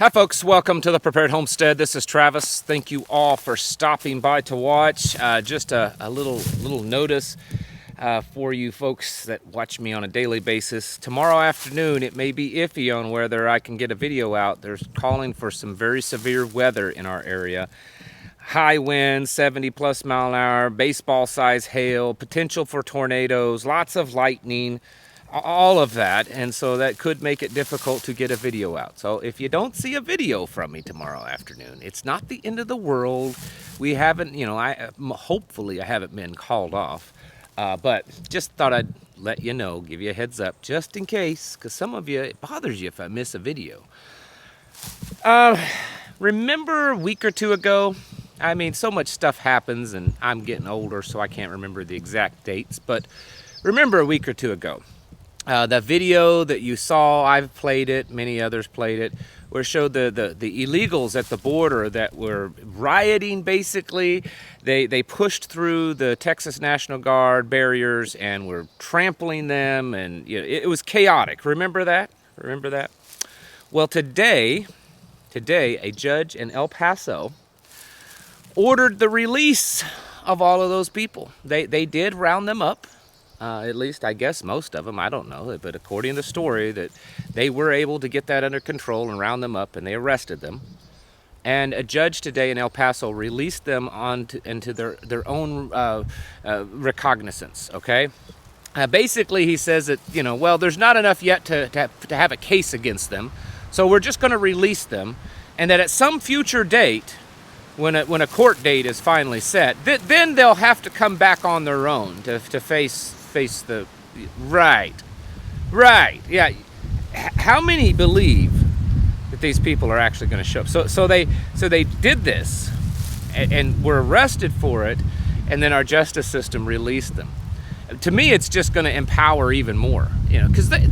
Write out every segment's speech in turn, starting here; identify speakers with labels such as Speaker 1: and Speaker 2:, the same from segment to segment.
Speaker 1: Hi folks, welcome to the Prepared Homestead. This is Travis. Thank you all for stopping by to watch. Just a little notice for you folks that watch me on a daily basis. Tomorrow afternoon it may be iffy on whether I can get a video out. They're calling for some very severe weather in our area. High winds, 70 plus mile an hour, baseball size hail, potential for tornadoes, lots of lightning, all of that, and so that could make it difficult to get a video out. So if you don't see a video from me tomorrow afternoon, it's not the end of the world. We haven't, hopefully I haven't been called off, but just thought I'd let you know, give you a heads up, just in case, because some of you, it bothers you if I miss a video. Remember a week or two ago, I mean, so much stuff happens, and I'm getting older, so I can't remember the exact dates, but remember a week or two ago, the video that you saw, I've played it, many others played it, where it showed the illegals at the border that were rioting, basically. They pushed through the Texas National Guard barriers and were trampling them, and it was chaotic. Remember that? Remember that? Well, today, a judge in El Paso ordered the release of all of those people. They did round them up. At least I guess most of them, I don't know, but according to the story, that they were able to get that under control and round them up, and they arrested them. And a judge today in El Paso released them into their own recognizance, okay? Basically, he says that, well, there's not enough yet to have a case against them, so we're just going to release them, and that at some future date, when a court date is finally set, then they'll have to come back on their own to face the right, yeah. How many believe that these people are actually going to show up? So they did this and were arrested for it, and then our justice system released them. To me, it's just going to empower even more, because they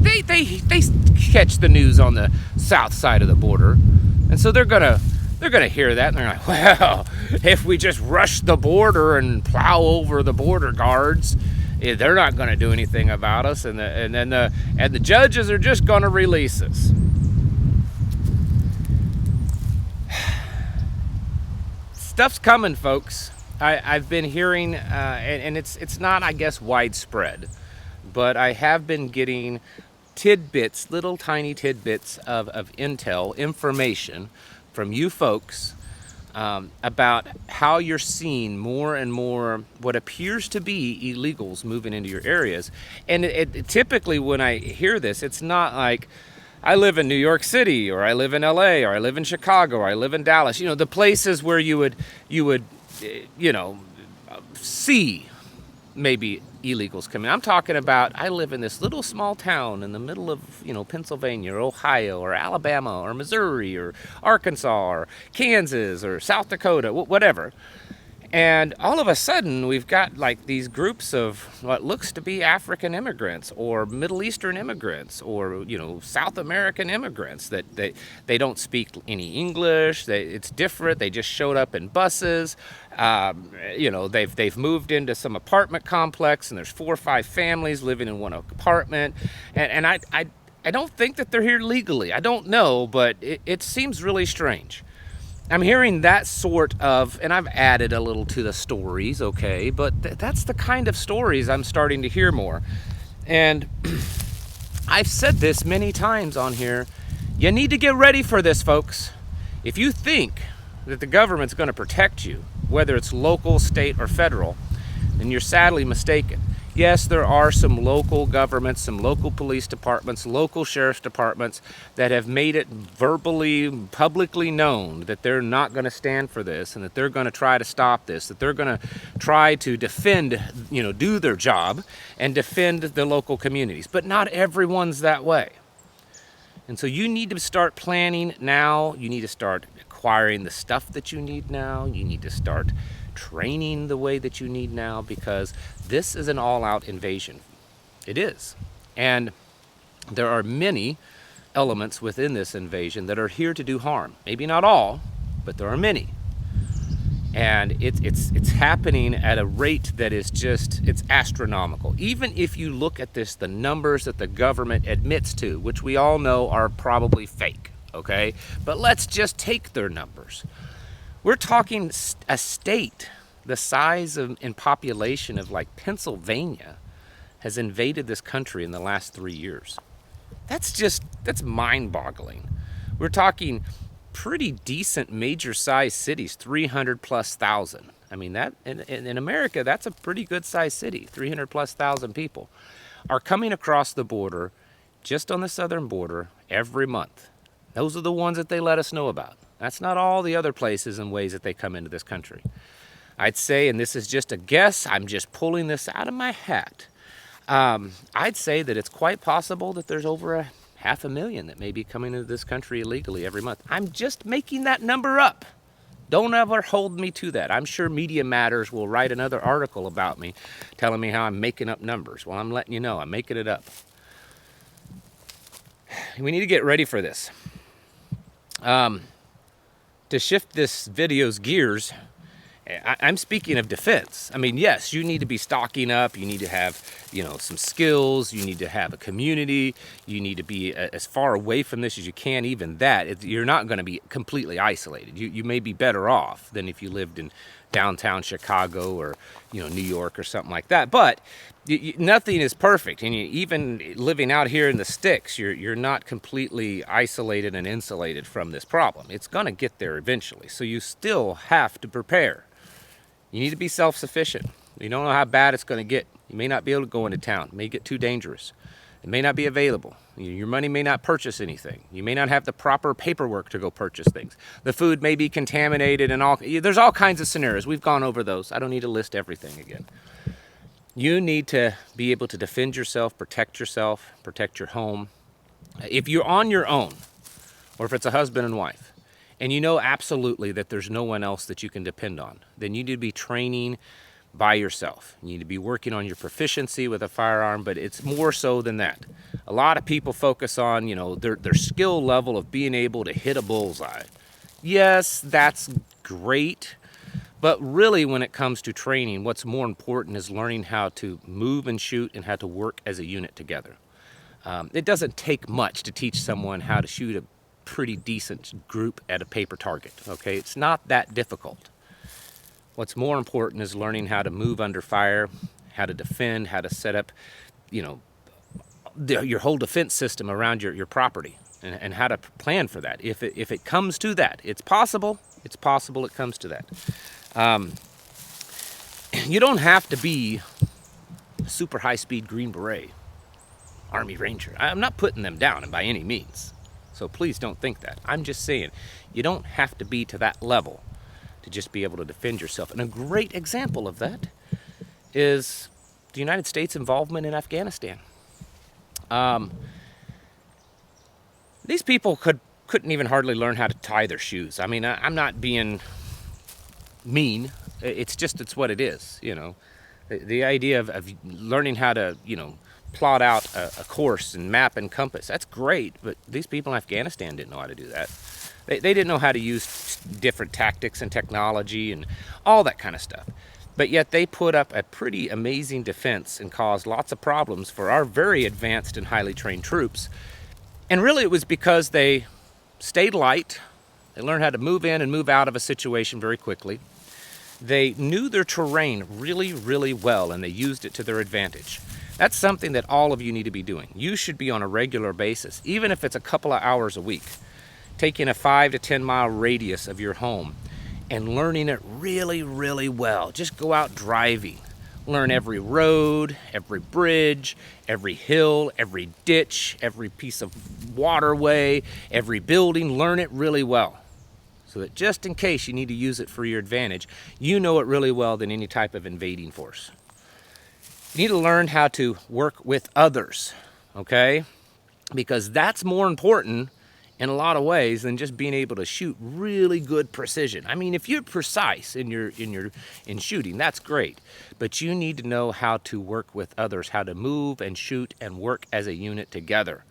Speaker 1: catch the news on the south side of the border, and so they're gonna hear that, and they're like, well, if we just rush the border and plow over the border guards, they're not going to do anything about us, and the judges are just going to release us. Stuff's coming, folks. I've been hearing, and it's not, I guess, widespread, but I have been getting tidbits, little tiny tidbits of intel, information from you folks about how you're seeing more and more what appears to be illegals moving into your areas. And it typically, when I hear this, it's not like I live in New York City, or I live in LA, or I live in Chicago, or I live in Dallas, the places where you would see maybe illegals come in. I'm talking about, I live in this little small town in the middle of, Pennsylvania, or Ohio, or Alabama, or Missouri, or Arkansas, or Kansas, or South Dakota, whatever. And all of a sudden, we've got like these groups of what looks to be African immigrants, or Middle Eastern immigrants, or, South American immigrants that they don't speak any English. It's different. They just showed up in buses. They've moved into some apartment complex, and there's 4 or 5 families living in one apartment. And I don't think that they're here legally. I don't know, but it seems really strange. I'm hearing that sort of, and I've added a little to the stories, okay, but that's the kind of stories I'm starting to hear more. And I've said this many times on here, you need to get ready for this, folks. If you think that the government's going to protect you, whether it's local, state, or federal, then you're sadly mistaken. Yes, there are some local governments, some local police departments, local sheriff's departments that have made it verbally, publicly known that they're not going to stand for this, and that they're going to try to stop this, that they're going to try to defend, do their job and defend the local communities. But not everyone's that way. And so you need to start planning now. You need to start acquiring the stuff that you need now. You need to start training the way that you need now, because this is an all-out invasion. It is. And there are many elements within this invasion that are here to do harm. Maybe not all, but there are many. And it's happening at a rate that is just, it's astronomical. Even if you look at this, the numbers that the government admits to, which we all know are probably fake, okay? But let's just take their numbers. We're talking a state the size of in population of like Pennsylvania has invaded this country in the last 3 years. That's mind-boggling. We're talking pretty decent major size cities, 300 plus thousand. I mean, that in America, that's a pretty good sized city, 300 plus thousand people are coming across the border, just on the southern border, every month. Those are the ones that they let us know about. That's not all the other places and ways that they come into this country. I'd say, and this is just a guess, I'm just pulling this out of my hat, I'd say that it's quite possible that there's over 500,000 that may be coming into this country illegally every month. I'm just making that number up. Don't ever hold me to that. I'm sure Media Matters will write another article about me telling me how I'm making up numbers. Well, I'm letting you know, I'm making it up. We need to get ready for this. To shift this video's gears, I'm speaking of defense. I mean, yes, you need to be stocking up. You need to have, some skills. You need to have a community. You need to be as far away from this as you can. Even that, you're not going to be completely isolated. You may be better off than if you lived in downtown Chicago or, New York or something like that. But nothing is perfect. And even living out here in the sticks, you're not completely isolated and insulated from this problem. It's going to get there eventually. So you still have to prepare. You need to be self-sufficient. You don't know how bad it's going to get. You may not be able to go into town. It may get too dangerous. It may not be available. Your money may not purchase anything. You may not have the proper paperwork to go purchase things. The food may be contaminated and there's all kinds of scenarios. We've gone over those. I don't need to list everything again. You need to be able to defend yourself, protect your home. If you're on your own, or if it's a husband and wife, and you know absolutely that there's no one else that you can depend on, then you need to be training by yourself. You need to be working on your proficiency with a firearm, but it's more so than that. A lot of people focus on, their skill level of being able to hit a bullseye. Yes, that's great, but really when it comes to training, what's more important is learning how to move and shoot and how to work as a unit together. It doesn't take much to teach someone how to shoot a pretty decent group at a paper target, okay? It's not that difficult. What's more important is learning how to move under fire, how to defend, how to set up, your whole defense system around your property, and how to plan for that. If it comes to that, it's possible it comes to that. You don't have to be a super high-speed Green Beret, Army Ranger. I'm not putting them down by any means. So please don't think that. I'm just saying, you don't have to be to that level to just be able to defend yourself. And a great example of that is the United States involvement in Afghanistan. These people couldn't even hardly learn how to tie their shoes. I mean, I'm not being mean. It's what it is, The idea of learning how to, plot out a course and map and compass, that's great, but these people in Afghanistan didn't know how to do that. They didn't know how to use different tactics and technology and all that kind of stuff. But yet they put up a pretty amazing defense and caused lots of problems for our very advanced and highly trained troops. And really it was because they stayed light, they learned how to move in and move out of a situation very quickly. They knew their terrain really, really well, and they used it to their advantage. That's something that all of you need to be doing. You should be on a regular basis, even if it's a couple of hours a week, taking a 5 to 10 mile radius of your home and learning it really, really well. Just go out driving. Learn every road, every bridge, every hill, every ditch, every piece of waterway, every building. Learn it really well, so that just in case you need to use it for your advantage, you know it really well than any type of invading force. You need to learn how to work with others, okay? Because that's more important in a lot of ways than just being able to shoot really good precision. I mean, if you're precise in shooting, that's great. But you need to know how to work with others, how to move and shoot and work as a unit together.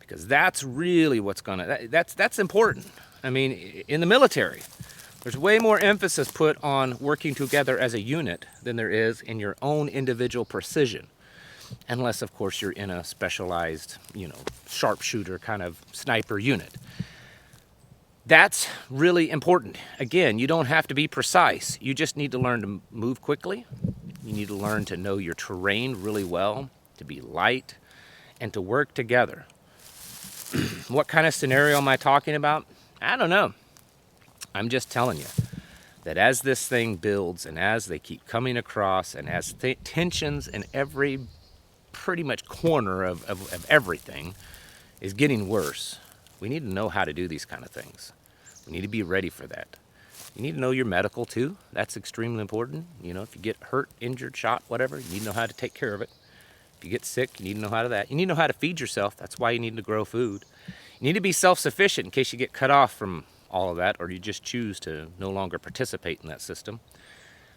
Speaker 1: Because that's really that's important. I mean, in the military, there's way more emphasis put on working together as a unit than there is in your own individual precision. Unless, of course, you're in a specialized, sharpshooter kind of sniper unit. That's really important. Again, you don't have to be precise. You just need to learn to move quickly. You need to learn to know your terrain really well, to be light, and to work together. What kind of scenario am I talking about? I don't know. I'm just telling you that as this thing builds and as they keep coming across and as tensions in every pretty much corner of everything is getting worse, we need to know how to do these kind of things. We need to be ready for that. You need to know your medical too. That's extremely important. You know, if you get hurt, injured, shot, whatever, you need to know how to take care of it. If you get sick, you need to know how to that. You need to know how to feed yourself. That's why you need to grow food. You need to be self-sufficient in case you get cut off from all of that, or you just choose to no longer participate in that system.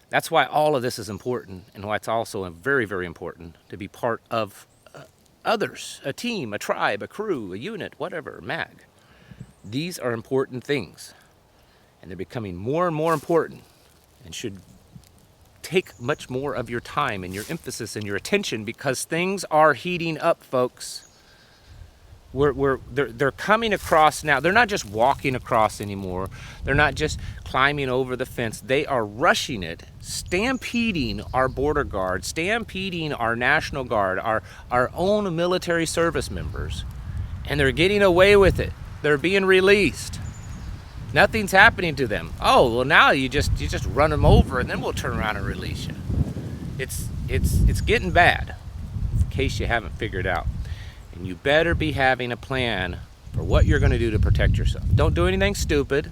Speaker 1: That's why all of this is important, and why it's also very, very important to be part of others, a team, a tribe, a crew, a unit, whatever, MAG. These are important things, and they're becoming more and more important and should take much more of your time and your emphasis and your attention, because things are heating up, folks. They're coming across now. They're not just walking across anymore. They're not just climbing over the fence. They are rushing it, stampeding our border guard, stampeding our National Guard, our own military service members, and they're getting away with it. They're being released. Nothing's happening to them. Oh, well, now you just run them over and then we'll turn around and release you. It's getting bad, in case you haven't figured out. And you better be having a plan for what you're going to do to protect yourself. Don't do anything stupid.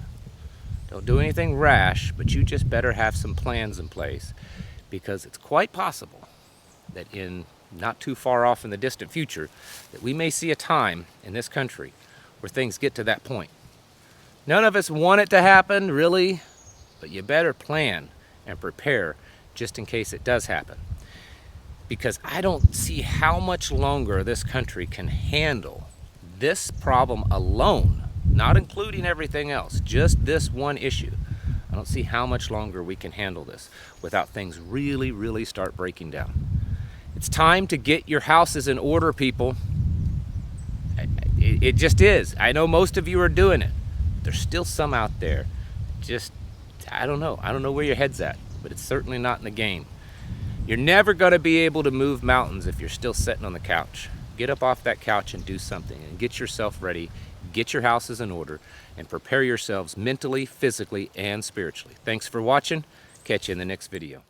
Speaker 1: Don't do anything rash, but you just better have some plans in place, because it's quite possible that in not too far off in the distant future that we may see a time in this country where things get to that point. None of us want it to happen, really, but you better plan and prepare just in case it does happen. Because I don't see how much longer this country can handle this problem alone, not including everything else, just this one issue. I don't see how much longer we can handle this without things really, really start breaking down. It's time to get your houses in order, people. It just is. I know most of you are doing it. There's still some out there. Just, I don't know. I don't know where your head's at, but it's certainly not in the game. You're never going to be able to move mountains if you're still sitting on the couch. Get up off that couch and do something, and get yourself ready, get your houses in order, and prepare yourselves mentally, physically, and spiritually. Thanks for watching. Catch you in the next video.